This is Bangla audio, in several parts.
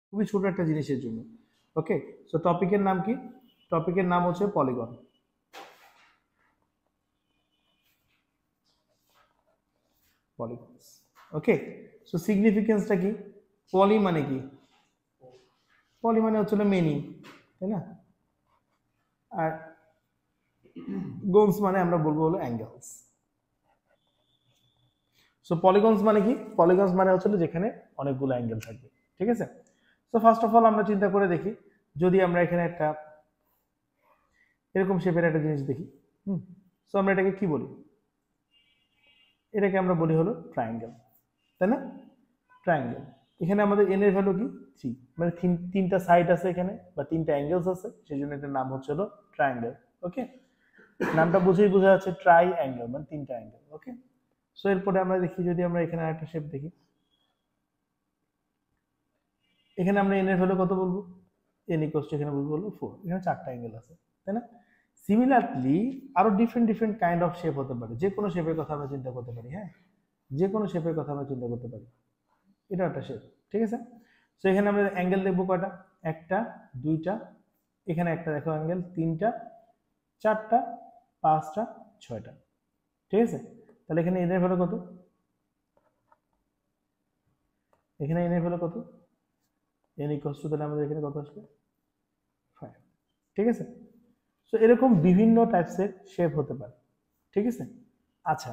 খুবই ছোট একটা জিনিসের জন্য। ওকে, সো টপিকের নাম কি? টপিকের নাম হচ্ছে পলিগন। পলিগনস। ওকে, সো সিগনিফিকেন্সটা কি? পলি মানে কি? পলি মানে হচ্ছে মেনি, তাই না? আর গনস মানে আমরা বলবো হলো অ্যাঙ্গেলস। সো পলিগনস মানে কি? পলিগনস মানে হচ্ছে যেখানে অনেকগুলো অ্যাঙ্গেল থাকবে, ঠিক আছে? সো ফার্স্ট অফ অল আমরা চিন্তা করে দেখি, যদি আমরা এখানে একটা এরকম শেপের একটা জিনিস দেখি, সো আমরা এটাকে কি বলি? এটাকে আমরা বলি হলো ট্রায়াঙ্গেল, তাই না? ট্রায়াঙ্গেল। এখানে আমাদের এন এর ভ্যালু কি? 3, মানে তিনটা সাইড আছে এখানে বা তিনটা অ্যাঙ্গেলস আছে, সেই জন্য এটার নাম হচ্ছে হলো ট্রায়াঙ্গেল। ওকে, নামটা বুঝেই বোঝা যাচ্ছে ট্রাই অ্যাঙ্গেল মানে তিনটা অ্যাঙ্গেল। ওকে, সো এরপরে আমরা দেখি, যদি আমরা এখানে আরেকটা শেপ দেখি, এখানে আমরা এন এর ভ্যালু কত বলবো? এন ইকুয়ালস টু এখানে বলবো হলো 4, এখানে চারটা অ্যাঙ্গেল আছে, তাই না? সিমিলারলি আরো different different kind of shape হতে পারে, যে কোনো শেপের কথা আমরা চিন্তা করতে পারি। হ্যাঁ, যে কোনো শেপের কথা আমরা চিন্তা করতে পারি, এটা একটা শেপ, ঠিক আছে? সো এখানে আমরা অ্যাঙ্গেল দেখবো কয়টা? একটা, দুইটা, এখানে একটা দেখো অ্যাঙ্গেল, তিনটা, চারটা, পাঁচটা, ছয়টা, ঠিক আছে? তাহলে এখানে এনের ভ্যালু কত? এখানে এনের ভ্যালু কত? এন ইকুয়ালস টু, তাহলে আমাদের এখানে কত আসবে? 5, ঠিক আছে? সো এরকম বিভিন্ন টাইপসের শেপ হতে পারে, ঠিক আছে? আচ্ছা,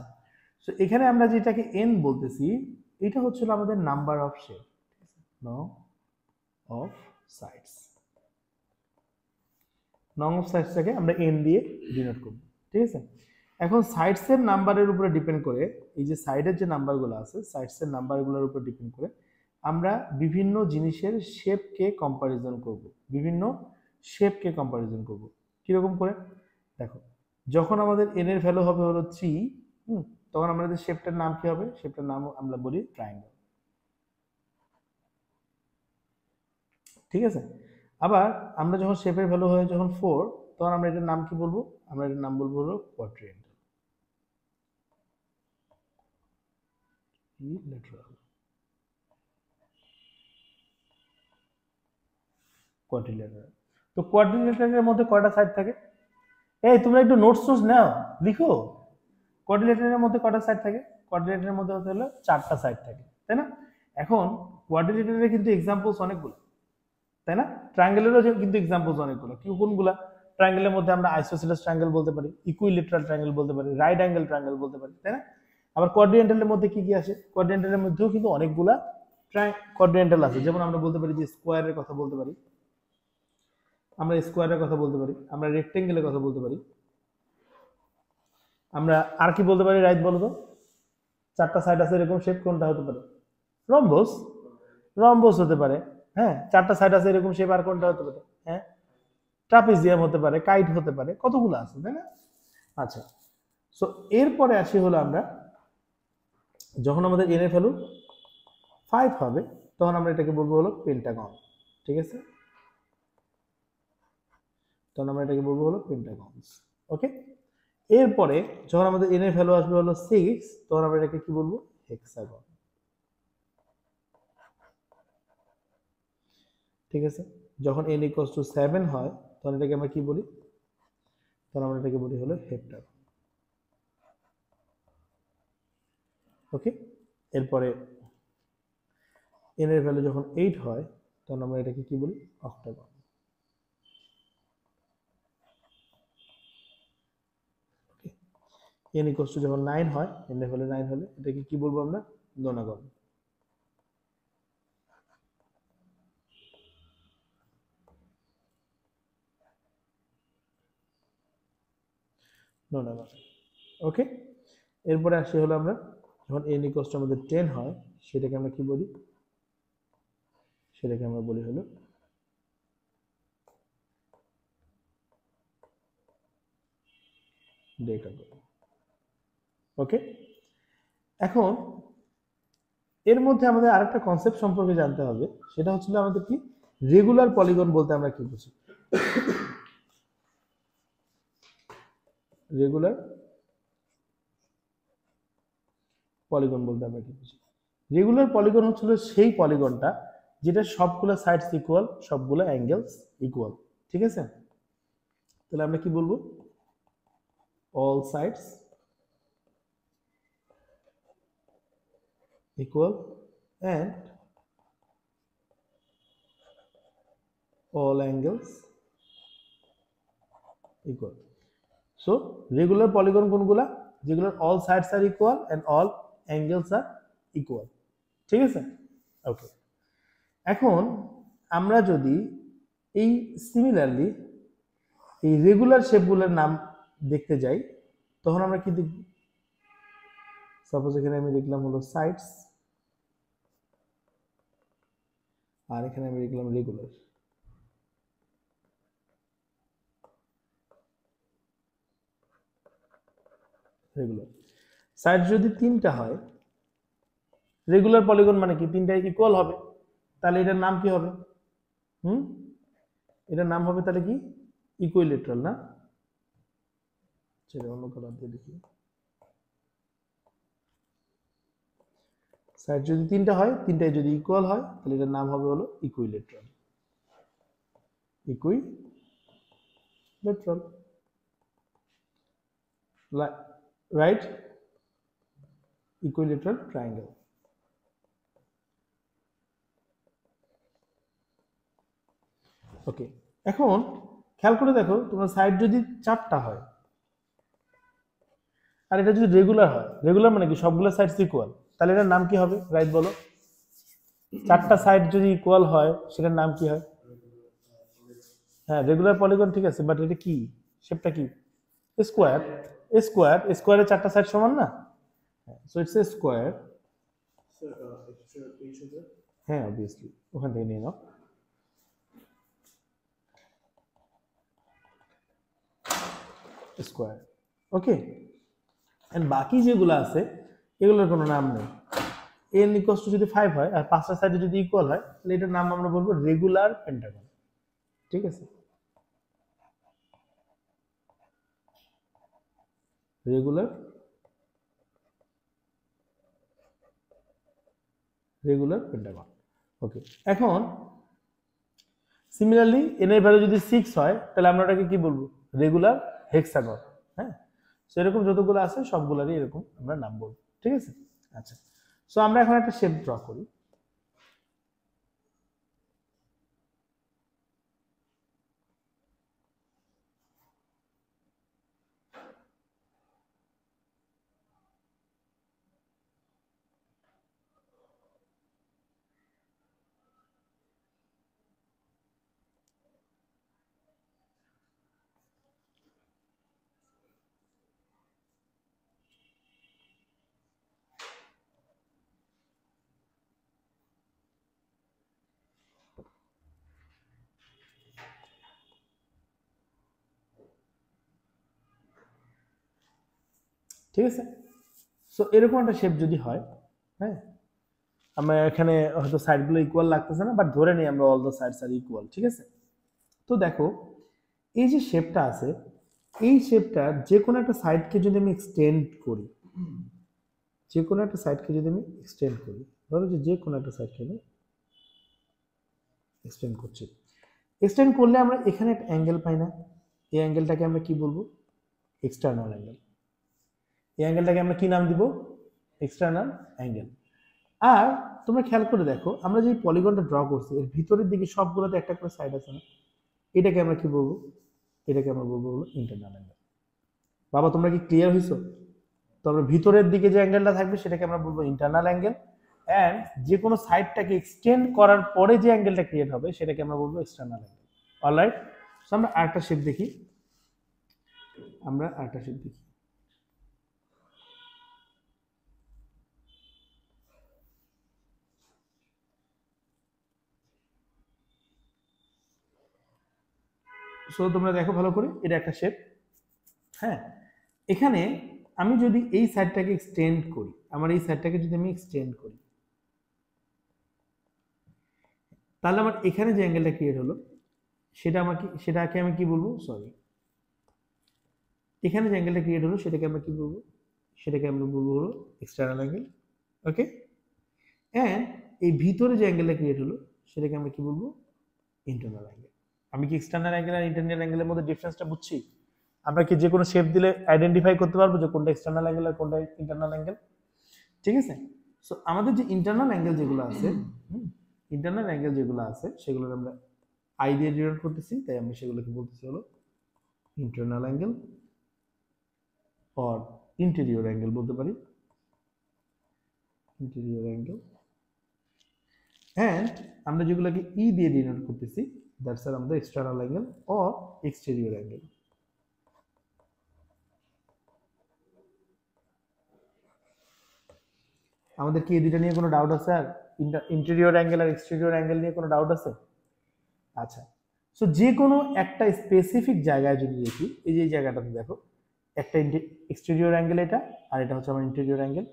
সো এখানে আমরা যেটাকে এন বলতেছি, এটা হচ্ছিল আমাদের number of shape, of sides. নং অফ সাইডসটাকে আমরা এন দিয়ে ডিনোট করব, ঠিক আছে? এখন সাইডসের নাম্বারের উপরে ডিপেন্ড করে, এই যে সাইডের যে নাম্বারগুলো আছে, সাইডসের নাম্বারগুলোর উপর ডিপেন্ড করে আমরা বিভিন্ন জিনিসের শেপকে কম্পারিজন করব, বিভিন্ন শেপকে কম্পারিজন করব। কিরকম করে? দেখো, যখন আমাদের এন এর ভ্যালু হবে হলো 3, তখন আমাদের শেপটার নাম কি হবে? শেপটার নাম আমরা বলি ট্রায়াঙ্গেল, ঠিক আছে? আবার আমরা যখন শেপের ভ্যালু হয় যখন 4, তখন আমরা এটার নাম কি বলবো? আমরা এটার নাম বলবো হলো কোয়াড্রিল্যাটারাল। কোয়াড্রিল্যাটারাল। তো কোয়াড্রিল্যাটারালের মধ্যে কয়টা সাইড থাকে? এই তোমরা একটু নোটস নাও, লিখো। কোয়াড্রিল্যাটারালের মধ্যে কয়টা সাইড থাকে? কোয়াড্রিল্যাটারালের মধ্যে হলো 4টা সাইড থাকে, তাই না? এখন কোয়াড্রিল্যাটারালের কিন্তু এক্সাম্পলস অনেকগুলো, তাই না? ট্রায়াঙ্গেলেরও কিন্তু এক্সাম্পলস অনেকগুলো। কি কোনগুলা? ট্রায়াঙ্গেলের মধ্যে আমরা আইসোসেলেস ট্রায়াঙ্গেল বলতে পারি, ইকুইলেটারাল ট্রায়াঙ্গেল বলতে পারি, রাইট অ্যাঙ্গেল ট্রায়াঙ্গেল বলতে পারি, তাই না? আবার কোয়াড্রিল্যাটারালের মধ্যে কি কি আসে? কোয়াড্রিল্যাটারালের মধ্যেও কিন্তু অনেকগুলা কোয়াড্রিল্যাটারাল আছে, যেমন আমরা বলতে পারি যে স্কোয়ারের কথা বলতে পারি, আমরা স্কোয়ারের কথা বলতে পারি, আমরা রেক্টেঙ্গেলের কথা বলতে পারি, আমরা আর কি বলতে পারি? রাইট বলো তো, 4টা সাইড আছে এরকম শেপ, কোনটা হতে পারে? রম্বস। রম্বস হতে পারে, হ্যাঁ। 4টা সাইড আছে এরকম শেপ, আর কোনটা হতে পারে? হ্যাঁ, ট্রাপিজিয়াম হতে পারে, কাইট হতে পারে, কতগুলো আছে, তাই না? আচ্ছা, সো এরপরে আসি হলো আমরা যখন আমাদের এন এর ভ্যালু 5 হবে, তখন আমরা এটাকে বলবো হলো পেন্টাগন, ঠিক আছে? তখন আমরা এটাকে বলবো হলো পেন্টাগনস। ওকে, এরপরে যখন আমাদের এন এর ভ্যালু আসবে হলো 6, তখন আমরা এটাকে কি বলবো? হেক্সাগন, ঠিক আছে? যখন n ইকুয়ালস টু 7 হয়, তখন এটাকে আমরা কি বলি? তখন আমরা এটাকে বলি হলো হেপ্টাগন। ওকে, এরপরে n এর ভ্যালু যখন 8 হয়, তখন আমরা এটাকে কি বলি? Octagon. Okay, n equals to যখন 9 হয়, n এর ভ্যালু 9 হলে এটাকে কি বলবো আমরা? নোনাগন। নোনাগন। ওকে, এরপরে আসি হলো আমরা যখন n ইকুয়ালস টু আমাদের 10 হয়, সেটাকে আমরা কি বলি? সেটাকে আমরা বলি হলো ডেকাগন। ওকে, এখন এর মধ্যে আমাদের আরেকটা কনসেপ্ট সম্পর্কে জানতে হবে, সেটা হচ্ছিল আমাদের কি? রেগুলার পলিগন বলতে আমরা কি বুঝি? রেগুলার পলিগন বলতে আমরা কি বুঝি? রেগুলার পলিগন হচ্ছিল সেই পলিগনটা যেটা সবগুলো সাইডস ইকুয়াল, সবগুলো অ্যাঙ্গেলস ইকুয়াল, ঠিক আছে? তাহলে আমরা কি বলবো? All sides equal and all angles equal. So regular polygon কোনগুলা? যেগুলোর all sides are equal and all angles are equal, ঠিক আছে? ওকে, এখন আমরা যদি এই সিমিলারলি এই রেগুলার শেপগুলোর নাম দেখতে যাই, তখন আমরা কি দেখব? সাপোজ এখানে আমি লিখলাম হলো সাইডস, আর এখানে আমি লিখলাম রেগুলার। রেগুলার সাইড যদি তিনটা হয়, রেগুলার পলিগন মানে কি? তিনটা ইকুয়াল হবে, তাহলে এটার নাম কি হবে? এটার নাম হবে তাহলে কি? ইকুইলেটারাল, না? চলো অন্য কালার দিয়ে দেখি। সাইড যদি তিনটা হয়, তিনটাই যদি ইকুয়াল হয়, তাহলে এটার নাম হবে হলো equilateral. Equilateral, right? Equilateral triangle. Okay, এখন খেয়াল করে দেখো, তোমার সাইড যদি চারটা হয় আর এটা যদি রেগুলার হয়, রেগুলার মানে কি? সবগুলো সাইডস ইকুয়াল, তাহলে এটার নাম কি হবে? রাইট বলো। চারটা সাইড যদি ইকুয়াল হয়, সেটার নাম কি হয়? হ্যাঁ, রেগুলার পলিগন, ঠিক আছে, বাট এটা কি? শেপটা কি? স্কোয়ার। স্কোয়ার, স্কোয়ারের চারটা সাইড সমান না? So it's a square. হ্যাঁ, অবভিয়াসলি ওখান থেকে নিয়ে নাও। Square, okay. এন্ড বাকি যেগুলো আছে এগুলোর কোনো নাম নেই। n ইকুয়ালস টু যদি 5 হয় আর পাঁচটা সাইডে যদি ইকুয়াল হয়, তাহলে এটার নাম আমরা বলবো রেগুলার পেন্টাগন, ঠিক আছে? রেগুলার পেন্টাগন, ওকে। এখন সিমিলারলি n এর ভ্যালু যদি 6 হয়, তাহলে আমরা এটাকে কি বলবো? রেগুলার হেক্সাগন, হ্যাঁ? সো এরকম যতগুলো আছে সবগুলোরই এরকম আমরা নাম বলবো, ঠিক আছে? আচ্ছা, সো আমরা এখন একটা শেপ ড্র করি। ঠিক আছে, সো এরকম একটা শেপ যদি হয়, হ্যাঁ, আমরা এখানে হয়তো সাইডগুলো ইকুয়াল লাগতেছে না, বাট ধরে নিই আমরা all the sides are equal, ঠিক আছে? তো দেখো, এই যে শেপটা আছে, এই শেপটার যে কোনো একটা সাইডকে যদি আমি এক্সটেন্ড করি, যে কোনো একটা সাইডকে যদি আমি এক্সটেন্ড করি, ধরো যে কোনো একটা সাইডকে আমি এক্সটেন্ড করছি, এক্সটেন্ড করলে আমরা এখানে একটা অ্যাঙ্গেল পাই না? এই অ্যাঙ্গেলটাকে আমরা কি বলবো? External angle. এই অ্যাঙ্গেলটাকে আমরা কি নাম দিব? External angle. আর তোমরা খেয়াল করে দেখো, আমরা যে পলিগনটা ড্র করছি, এর ভিতরের দিকে সবগুলোতে একটা করে সাইড আছে না? এটাকে আমরা কি বলবো? এটাকে আমরা বলবো হলো ইন্টারনাল অ্যাঙ্গেল। বাবা, তোমরা কি ক্লিয়ার হইছো? তো আমরা ভিতরের দিকে যে অ্যাঙ্গেলটা থাকবে সেটাকে আমরা বলবো ইন্টারনাল অ্যাঙ্গেল, এন্ড যে কোনো সাইডটাকে এক্সটেন্ড করার পরে যে অ্যাঙ্গেলটা ক্রিয়েট হবে সেটাকে আমরা বলবো এক্সটার্নাল অ্যাঙ্গেল। অলরাইট, সো আমরা আরেকটা শেপ দেখি। সো তোমরা দেখো ভালো করে, এটা একটা শেপ, হ্যাঁ। এখানে আমি যদি এই সাইডটাকে এক্সটেন্ড করি, আমার এই সাইডটাকে যদি আমি এক্সটেন্ড করি, তাহলে আমার এখানে যে অ্যাঙ্গেলটা ক্রিয়েট হলো সেটাকে আমি কি বলবো? সরি, এখানে যে অ্যাঙ্গেলটা ক্রিয়েট হলো সেটাকে আমরা কি বলবো? সেটাকে আমরা বলবো হলো এক্সটার্নাল অ্যাঙ্গেল, ওকে। এন্ড এই ভিতরে যে অ্যাঙ্গেলটা ক্রিয়েট হলো সেটাকে আমরা কি বলবো, ইন্টারনাল অ্যাঙ্গেল। আমি কি এক্সটার্নাল অ্যাঙ্গেল আর ইন্টারনাল অ্যাঙ্গেলের মধ্যে ডিফারেন্সটা বুঝছি? আমরা কি যে কোনো শেপ দিলে আইডেন্টিফাই করতে পারবো যে কোনটা এক্সটার্নাল অ্যাঙ্গেল আর কোনটা ইন্টারনাল অ্যাঙ্গেল? ঠিক আছে। সো আমাদের যে ইন্টারনাল অ্যাঙ্গেল যেগুলো আছে, ইন্টারনাল অ্যাঙ্গেল যেগুলো আছে সেগুলো আমরা আই দিয়ে ডিনোট করতেছি, তাই আমি সেগুলোকে বলতেছি হলো internal angle or interior angle বলতে পারি, ইন্টেরিয়র অ্যাঙ্গেল। অ্যান্ড আমরা যেগুলোকে ই দিয়ে ডিনোট করতেছি, দ্যাটস আর আমাদের external angle or exterior angle. আমাদের কি এই দুটো নিয়ে কোনো ডাউট আছে? আর ইন্টেরিয়র অ্যাঙ্গেল আর এক্সটেরিয়র অ্যাঙ্গেল নিয়ে কোনো ডাউট আছে? আচ্ছা, সো যে কোনো একটা স্পেসিফিক জায়গায় যদি দেখি, এই যে জায়গাটাতে দেখো একটা এক্সটেরিয়র অ্যাঙ্গেল এটা, আর এটা হচ্ছে আমার ইন্টেরিয়র অ্যাঙ্গেল।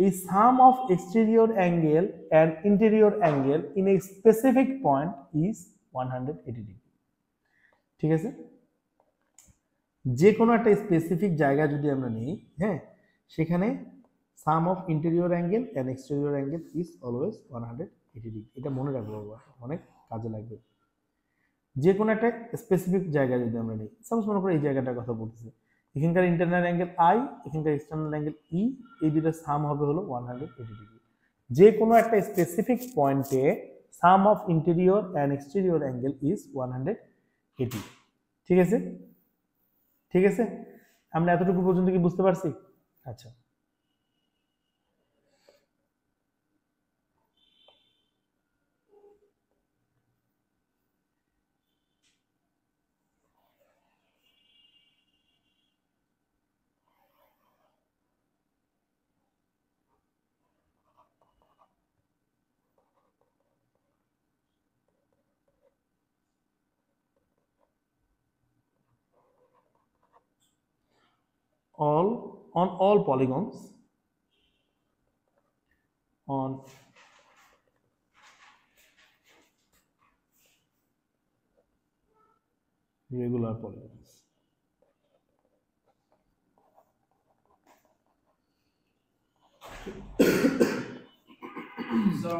এই sum of exterior angle and interior angle in a specific point is 180 degree. ঠিক আছে, যে কোনো একটা স্পেসিফিক জায়গা যদি আমরা নিই, হ্যাঁ, সেখানে sum of interior angle and exterior angle is always 180 degree. এটা মনে রাখবো, অনেক কাজে লাগবে। যে কোনো একটা স্পেসিফিক জায়গা যদি আমরা নিই, সাপোজ মনে করো এই জায়গাটার কথা বলতেছি, এখানকার ইন্টারনাল অ্যাঙ্গেল আই, এখানকার এক্সটার্নাল অ্যাঙ্গেল ই, এই দুটোর সাম হবে হলো 180 ডিগ্রি। যে কোনো একটা স্পেসিফিক পয়েন্টে sum of interior and exterior angle is 180। ঠিক আছে, ঠিক আছে, আমরা এতটুকু পর্যন্ত কি বুঝতে পারছি? আচ্ছা, on all polygons on regular polygons,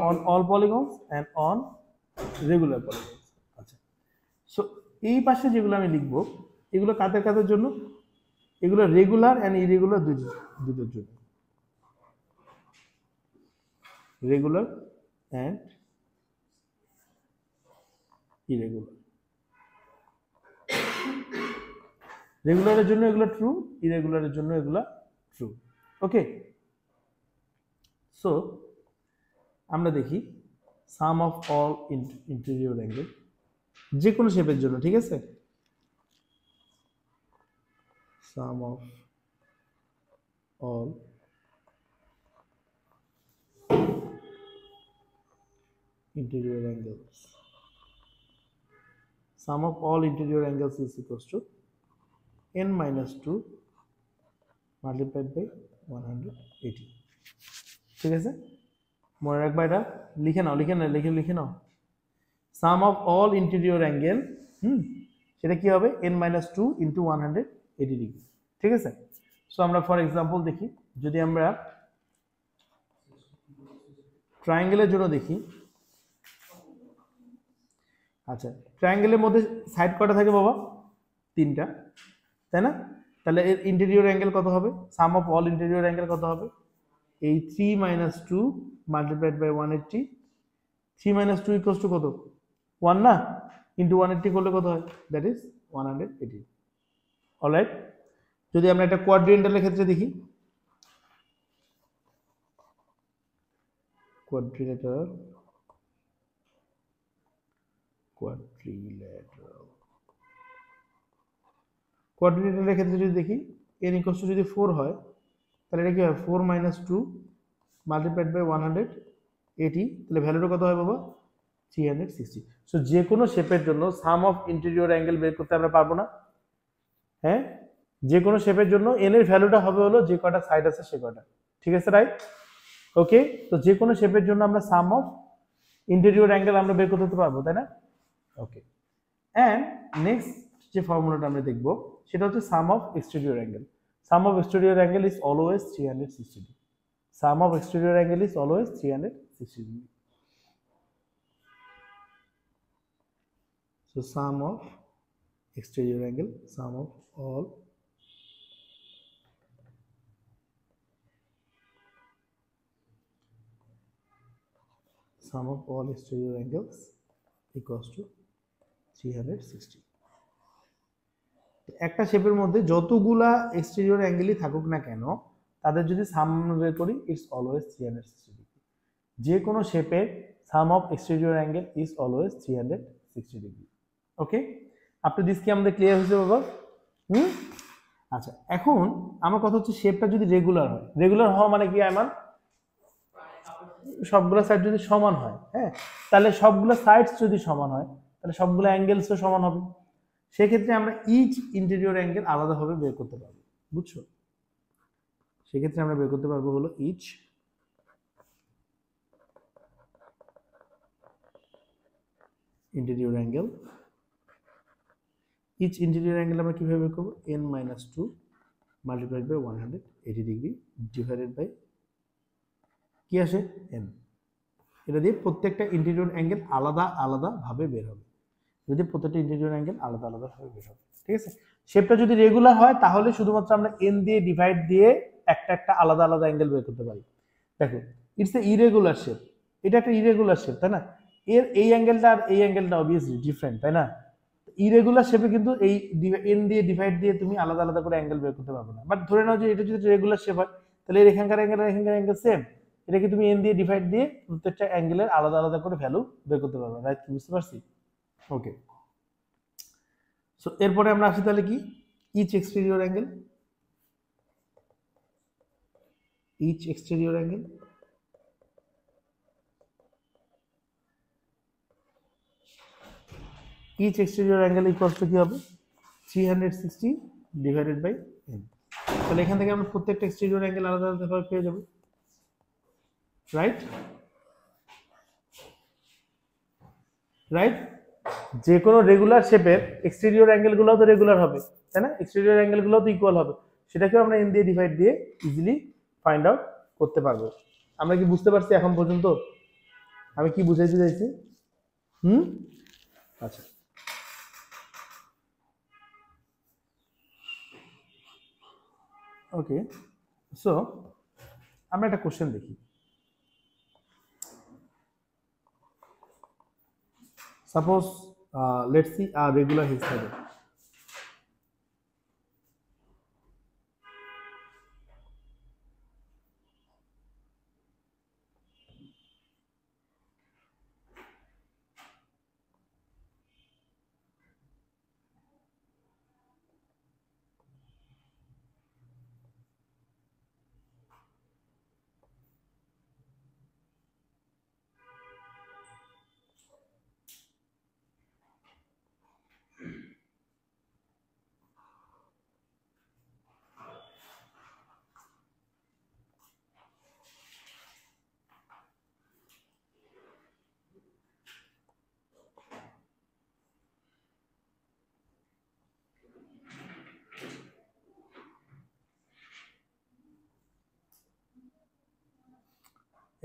on all polygons and on regular polygons। আচ্ছা, সো এই পাশে যেগুলো আমি লিখবো এগুলো কাদের কাদের জন্য? এগুলো রেগুলার অ্যান্ড ইরেগুলার দুটোর জন্য, রেগুলার অ্যান্ড ইরেগুলার। রেগুলারের জন্য এগুলো ট্রু, ইরেগুলারের জন্য এগুলো ট্রু। ওকে, সো আমরা দেখি sum of all interior angle যে কোনো শেপের জন্য। ঠিক আছে, sum of all interior angles, sum of all interior angles is equals to n minus 2 multiplied by 180। ঠিক আছে, মনে রাখবা, এটা লিখে নাও, লিখে নাও। সাম অফ অল ইন্টেরিয়র অ্যাঙ্গেল, সেটা কি হবে? n minus 2 into 180 degree. ঠিক আছে, সো আমরা ফর এক্সাম্পল দেখি, যদি আমরা ট্রায়াঙ্গেলের জন্য দেখি। আচ্ছা, ট্রায়াঙ্গেলের মধ্যে সাইড কটা থাকে বাবা? 3টা, তাই না? তাহলে এর ইন্টেরিয়র অ্যাঙ্গেল কত হবে? সাম অফ অল ইন্টেরিয়র অ্যাঙ্গেল কত হবে? এই 3 minus 2 multiplied by 180। 3 minus 2 equals to কত? 1 না? ইন্টু 180 করলে কত হয়? That is 180। অলরাইট, যদি আমরা একটা কোয়াড্রিল্যাটারালের ক্ষেত্রে দেখি, কোয়াড্রিল্যাটারাল কোয়াড্রিল্যাটারালের ক্ষেত্রে যদি দেখি, n ইকুয়ালস টু যদি 4 হয়, তাহলে এটা কি হয়? 4 minus 2 multiplied by 180, তাহলে ভ্যালুটা কত হয় বাবা? 360। সো যে কোনো শেপের জন্য সাম অফ ইন্টেরিয়র অ্যাঙ্গেল বের করতে আমরা পারবো না? হ্যাঁ, যে কোনো শেপের জন্য n এর ভ্যালুটা হবে হলো যে কটা সাইড আছে সে কটা। ঠিক আছে, রাইট? ওকে, তো যে কোনো শেপের জন্য আমরা সাম অফ ইন্টেরিয়র অ্যাঙ্গেল আমরা বের করতে পারবো, তাই না? ওকে, অ্যান্ড নেক্সট যে ফর্মুলাটা আমরা দেখবো সেটা হচ্ছে sum of exterior angle. Sum of exterior angle is always 360 degree. Sum of exterior angle is always 360 degree. So sum of exterior angle, sum of all exterior angles equals to 360. একটা শেপের মধ্যে যতগুলা এক্সটেরিয়র অ্যাঙ্গেলই থাকুক না কেন, তাদের যদি সাম বের করি, ইটস অলওয়েজ 360 ডিগ্রি। যে কোনো শেপের sum of exterior angle is always 360 degree. Okay, আপনি দিস কি আমাদের ক্লিয়ার হয়েছে বাবা? আচ্ছা, এখন আমার কথা হচ্ছে শেপটা যদি রেগুলার হয়, রেগুলার হওয়া মানে কি আয়মান? সবগুলো সাইড যদি সমান হয়, হ্যাঁ, তাহলে সবগুলো সাইডস যদি সমান হয়, তাহলে সবগুলো অ্যাঙ্গেলসও সমান হবে। সেক্ষেত্রে আমরা ইচ ইন্টেরিয়র অ্যাঙ্গেল আলাদাভাবে বের করতে পারবো, বুঝছো? সেক্ষেত্রে আমরা বের করতে পারবো হলো each interior angle. Each interior angle আমরা কিভাবে বের করবো? n-2 multiplied by 180 degree divided by কি আসে? n। এটা দিয়ে প্রত্যেকটা ইন্টেরিয়র অ্যাঙ্গেল আলাদা আলাদা ভাবে বের হবে, যদি প্রত্যেকটা ইন্টেরিয়র অ্যাঙ্গেল আলাদা আলাদা ভাবে বের হবে, ঠিক আছে? শেপটা যদি রেগুলার হয় তাহলে শুধুমাত্র আমরা n দিয়ে ডিভাইড দিয়ে একটা একটা আলাদা আলাদা অ্যাঙ্গেল বের করতে পারি। দেখো, ইটস এ ইরেগুলার শেপ, এটা একটা ইরেগুলার শেপ, তাই না? এর এই অ্যাঙ্গেলটা আর এই অ্যাঙ্গেলটা অবভিয়াসলি ডিফারেন্ট, তাই না? ইরেগুলার শেপে কিন্তু এই n দিয়ে ডিভাইড দিয়ে তুমি আলাদা আলাদা করে অ্যাঙ্গেল বের করতে পারবে না। বাট ধরে নাও যে এটা যদি রেগুলার শেপ হয়, তাহলে এর এখানকার অ্যাঙ্গেল আর এখানকার অ্যাঙ্গেল সেম, এটাকে তুমি n দিয়ে ডিভাইড দিয়ে প্রত্যেকটা অ্যাঙ্গেলের আলাদা আলাদা করে ভ্যালু বের করতে পারবে, রাইট? কি বুঝতে পারছি? ওকে, সো এরপরে আমরা আসি তাহলে কি, each exterior angle. Each exterior angle each exterior angle equals to কি হবে? 360 divided by n। তাহলে এখান থেকে আমরা প্রত্যেকটা এক্সটেরিয়র অ্যাঙ্গেল আলাদা আলাদা ভাবে পেয়ে যাব, রাইট? রাইট, যে কোনো রেগুলার শেপের এক্সটেরিয়র অ্যাঙ্গেলগুলোও তো রেগুলার হবে, তাই না? এক্সটেরিয়র অ্যাঙ্গেলগুলোও তো ইকুয়াল হবে, সেটাকেও আমরা n দিয়ে ডিভাইড দিয়ে ইজিলি ফাইন্ড আউট করতে পারবো। আমরা কি বুঝতে পারছি এখন পর্যন্ত আমি কি বুঝাইতে চাইছি? আচ্ছা, ওকে, সো আমরা একটা কোশ্চেন দেখি। Suppose let's see a regular hexagon.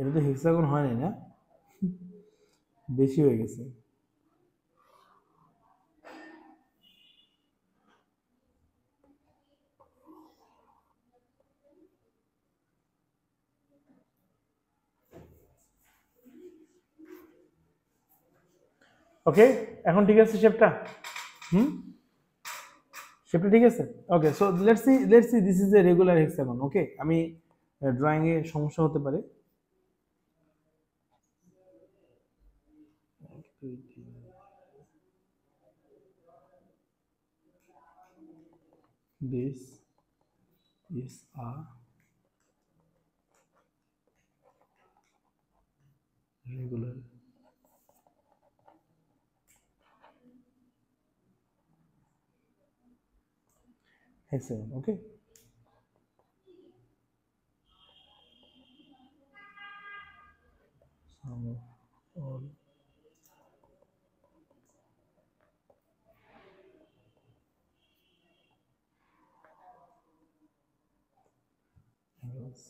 এটা তো হেক্সাগন হয়নি না, বেশি হয়ে গেছে। ওকে, এখন ঠিক আছে শেপটা? শেপটা ঠিক আছে? Okay, so let's see this is a regular hexagon. Okay, আমি ড্রয়িং এ সমস্যা হতে পারে। This is a regular hexagon. Okay, sum of all angles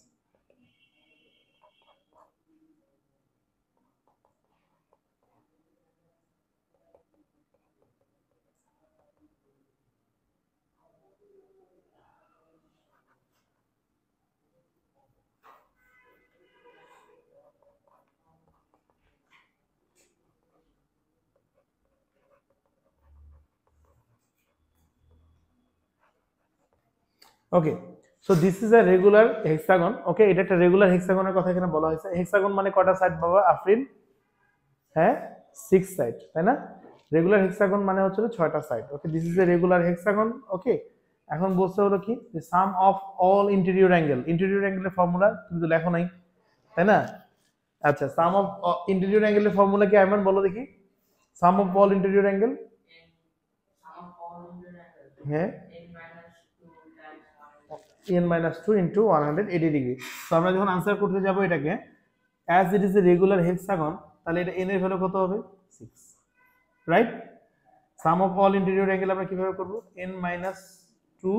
okay, so this is a regular hexagon. Okay, এটা একটা রেগুলার হেক্সাগনের কথা এখানে বলা হয়েছে। হেক্সাগন মানে কয়টা সাইড বাবা আফরিন? হ্যাঁ, 6 সাইড, তাই না? রেগুলার হেক্সাগন মানে হচ্ছে 6টা side. Okay, this is a regular hexagon. Okay, এখন বলতে হলো কি যে sum of all interior angle. Interior অ্যাঙ্গেলের ফর্মুলা তুমি তো লেখো নাই, তাই না? আচ্ছা, সাম অফ ইন্টেরিয়র অ্যাঙ্গেলের ফর্মুলা কি আইমান বলো দেখি? Sum of all interior angle, হ্যাঁ, n minus 2 into 180 ডিগ্রি। তো আমরা যখন আনসার করতে যাব এটাকে as it is a regular hexagon, তাহলে এটা n এর ভ্যালু কত হবে? 6, right? Some of all interior angle আমরা কিভাবে করব? n minus 2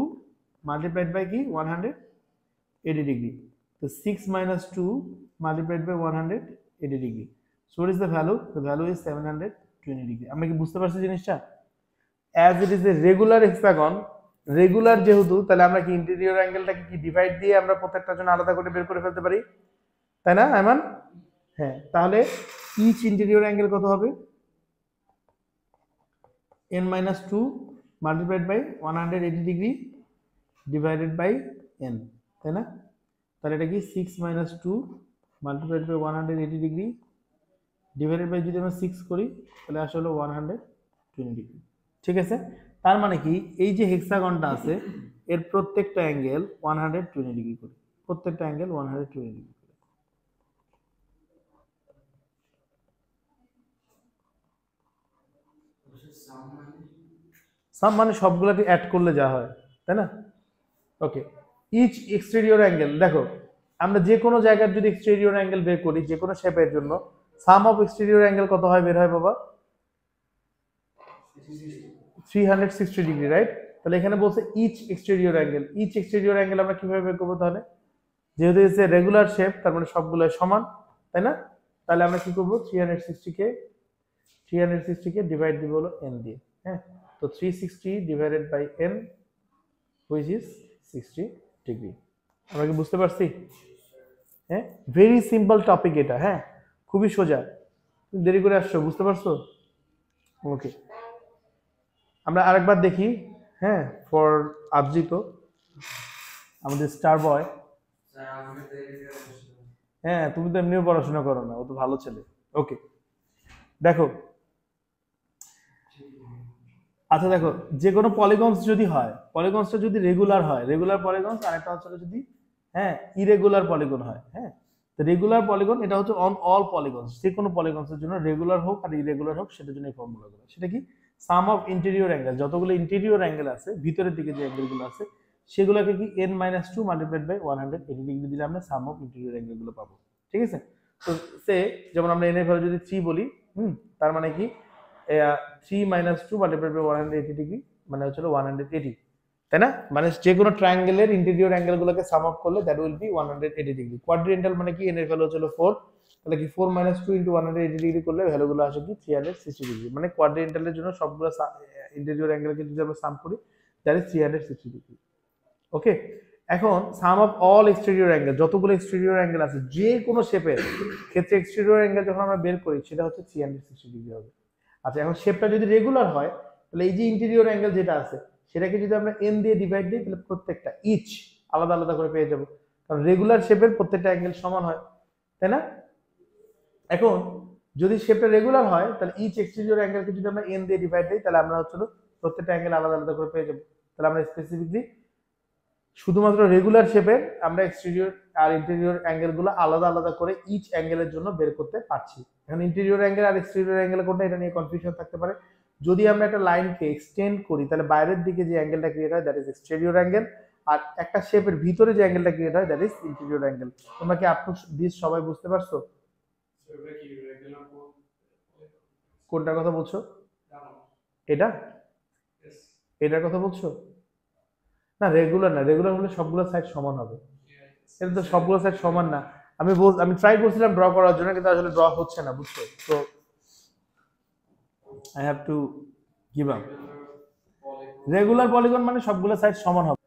মাল্টিপ্লাইড বাই কি 180 ডিগ্রি। তো 6 minus 2 multiplied by 180 degree. So what is the value? The value is 720 degree. আমরা কি বুঝতে পারছি জিনিসটা? As it is a regular hexagon, regular যেহেতু, তাহলে আমরা কি ইন্টেরিয়র অ্যাঙ্গেলটাকে কি ডিভাইড দিয়ে আমরা প্রত্যেকটার জন্য আলাদা করে বের করে ফেলতে পারি, তাই না আইমান? হ্যাঁ, তাহলে ইচ ইন্টেরিয়র অ্যাঙ্গেল কত হবে? n minus 2 multiplied by 180 degree divided by n, তাই না? তাহলে এটা কি 6 minus 2 multiplied by 180 degree divided by, যদি আমরা 6 করি তাহলে আসলে 120 ডিগ্রি। ঠিক আছে, তার মানে কি এই যে হেক্সাগনটা আছে এর প্রত্যেকটা অ্যাঙ্গেল 120 ডিগ্রি করে, প্রত্যেকটা অ্যাঙ্গেল 120 ডিগ্রি করে। সাম মানে সবগুলোকে অ্যাড করলে যা হয়, তাই না? ওকে, ইচ এক্সটেরিয়র অ্যাঙ্গেল, দেখো আমরা যে কোনো জায়গার যদি এক্সটেরিয়র অ্যাঙ্গেল বের করি যে কোনো শেপের জন্য, সাম অফ এক্সটেরিয়র অ্যাঙ্গেল কত হয় বের হয় বাবা? 360 ডিগ্রি, রাইট? তাহলে এখানে বলছে each exterior angle. Each exterior angle আমরা কিভাবে বের করবো তাহলে? যেহেতু এসে রেগুলার শেপ, তার মানে সবগুলো সমান, তাই না? তাহলে আমরা কি করবো? 360 কে ডিভাইড দিব হলো n দিয়ে। হ্যাঁ, তো 360 divided by n which is 60 degree. আমরা কি বুঝতে পারছি? হ্যাঁ, ভেরি সিম্পল টপিক এটা। হ্যাঁ, খুবই সোজা। দেরি করে আসছো, বুঝতে পারছো? ওকে, আমরা আরেকবার দেখি। হ্যাঁ, ফর আবজিত আমাদের স্টার বয়। হ্যাঁ, তুমি তো এমনিও পড়াশোনা করো না, ও তো ভালো ছেলে। ওকে, দেখো, আচ্ছা দেখো, যে কোনো পলিগনস যদি হয়, পলিগনসটা যদি রেগুলার হয়, রেগুলার পলিগনস, আর একটা হচ্ছে যদি হ্যাঁ ইরেগুলার পলিগন হয়। হ্যাঁ, তো রেগুলার পলিগন এটা হচ্ছে অন অল পলিগনস, যে কোনো পলিগনসের জন্য রেগুলার হোক আর ইরেগুলার হোক সেটার জন্য এই ফর্মুলাগুলো। সেটা কি? সাম অফ ইন্টেরিয়র অ্যাঙ্গেল, যতগুলো ইন্টেরিয়র অ্যাঙ্গেল আছে ভিতরের দিকে যে অ্যাঙ্গেলগুলো আছে সেগুলোকে কি n minus 2 multiplied by 180 degree দিলে আমরা সাম অফ ইন্টেরিয়র অ্যাঙ্গেলগুলো পাবো। ঠিক আছে, তো সে যেমন আমরা n এর ভ্যালু যদি 3 বলি, তার মানে কি 3 minus 2 multiplied by 180 ডিগ্রি মানে হচ্ছে 180, তাই না? মানে যে কোনো ট্রায়াঙ্গেলের ইন্টেরিয়র অ্যাঙ্গেলগুলোকে সাম আপ করলে দ্যাট উইল বি 180 ডিগ্রি। কোয়াড্রিয়েন্টাল মানে কি? n এর ভ্যালু হচ্ছে 4, তাহলে কি 4 minus 2 into 180 ডিগ্রি করলে ভ্যালুগুলো আসে কি 360 ডিগ্রি। মানে কোয়াড্রিয়েন্টালের জন্য সবগুলো ইন্টেরিয়র অ্যাঙ্গেলকে যদি আমরা সাম করি দ্যাট ইজ 360 ডিগ্রি। ওকে, এখন সাম অফ অল এক্সটেরিয়র অ্যাঙ্গেল, যতগুলো এক্সটেরিয়র অ্যাঙ্গেল আছে যে কোনো শেপের ক্ষেত্রে এক্সটেরিয়র অ্যাঙ্গেল যখন আমরা বের করি সেটা হচ্ছে 360 ডিগ্রি হবে। আচ্ছা, এখন শেপটা যদি রেগুলার হয় তাহলে এই যে ইন্টেরিয়র অ্যাঙ্গেল যেটা আছে সেটাকে যদি আমরা n দিয়ে ডিভাইড দিই তাহলে প্রত্যেকটা ইচ আলাদা আলাদা করে পেয়ে যাব, কারণ রেগুলার শেপের প্রত্যেকটা অ্যাঙ্গেল সমান হয়, তাই না? এখন যদি শেপটা রেগুলার হয় তাহলে ইচ এক্সটেরিয়র অ্যাঙ্গেলকে যদি আমরা n দিয়ে ডিভাইড দিই তাহলে আমরা হচ্ছে প্রত্যেকটা অ্যাঙ্গেল আলাদা আলাদা করে পেয়ে যাব। তাহলে আমরা স্পেসিফিকলি শুধুমাত্র রেগুলার শেপের আমরা এক্সটেরিয়র আর ইন্টেরিয়র অ্যাঙ্গেলগুলো আলাদা আলাদা করে ইচ অ্যাঙ্গেলের জন্য বের করতে পারছি। এখন ইন্টেরিয়র অ্যাঙ্গেল আর এক্সটেরিয়র অ্যাঙ্গেল কোনটা, এটা নিয়ে কনফিউশন থাকতে পারে। যদি আমরা একটা লাইনকে এক্সটেন্ড করি তাহলে বাইরের দিকে যে অ্যাঙ্গেলটা ক্রিয়েট হয় দ্যাট ইজ এক্সটেরিয়র অ্যাঙ্গেল, আর একটা শেপের ভিতরে যে অ্যাঙ্গেলটা ক্রিয়েট হয় দ্যাট ইজ ইন্টেরিয়র অ্যাঙ্গেল। তোমরা কি আপ টু দিস সবাই বুঝতে পারছো? কোনটার কথা বলছো? এটা, এটার কথা বলছো? না, রেগুলার না, রেগুলার হলে সবগুলো সাইড সমান হবে। এটা তো সবগুলো সাইড সমান না। আমি ট্রাই করছিলাম ড্র করার জন্য কিন্তু আসলে ড্র হচ্ছে না, বুঝছো? তো I have to give up. Regular polygon মানে সবগুলো সাইড সমান হবে।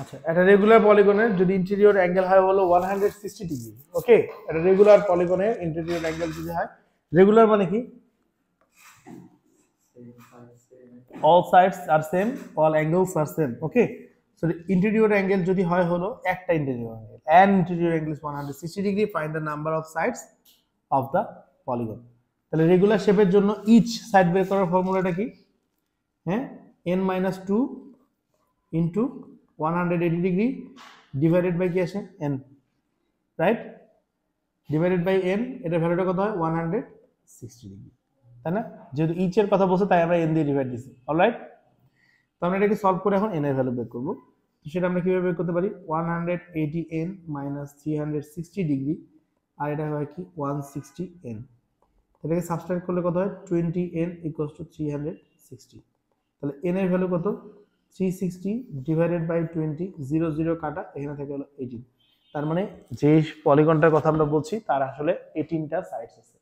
আচ্ছা, একটা রেগুলার পলিগনের যদি ইন্টেরিয়র অ্যাঙ্গেল হয় হলো 160 ডিগ্রি। ওকে, একটা রেগুলার পলিগনের ইন্টেরিয়র অ্যাঙ্গেল যদি হয়, রেগুলার মানে কি all sides are same, all angles are same. Okay, so the interior angle যদি হয় হলো একটা interior angle, an interior angle is 160 degree, find the number of sides of the polygon. তাহলে রেগুলার শেপের জন্য ইচ সাইড বের করার ফর্মুলাটা কি? হ্যাঁ, n-2 into 180 degree divided by কি আসে n, right, divided by n, এটার ভ্যালুটা কত হয় 160 ডিগ্রি, তাই না? যেহেতু ইচ এর কথা বলছে তাই আমরা n দিয়ে ডিভাইড দিছি। অলরাইট, তো আমরা এটাকে সলভ করে এখন n এর ভ্যালু বের করব। তো সেটা আমরা কিভাবে বের করতে পারি? 180n মাইনাস 360 ডিগ্রি, আর এটা হয় কি 160n, এটাকে সাবস্ট্রাক্ট করলে কত হয় 20n ইকুয়ালস টু 360। তাহলে n এর ভ্যালু কত? 360 ডিভাইডেড বাই 20, 0 0 কাটা, এখানে থেকে হলো 18। তার মানে যে পলিগনটার কথা আমরা বলছি তার আসলে 18টা সাইডস আছে।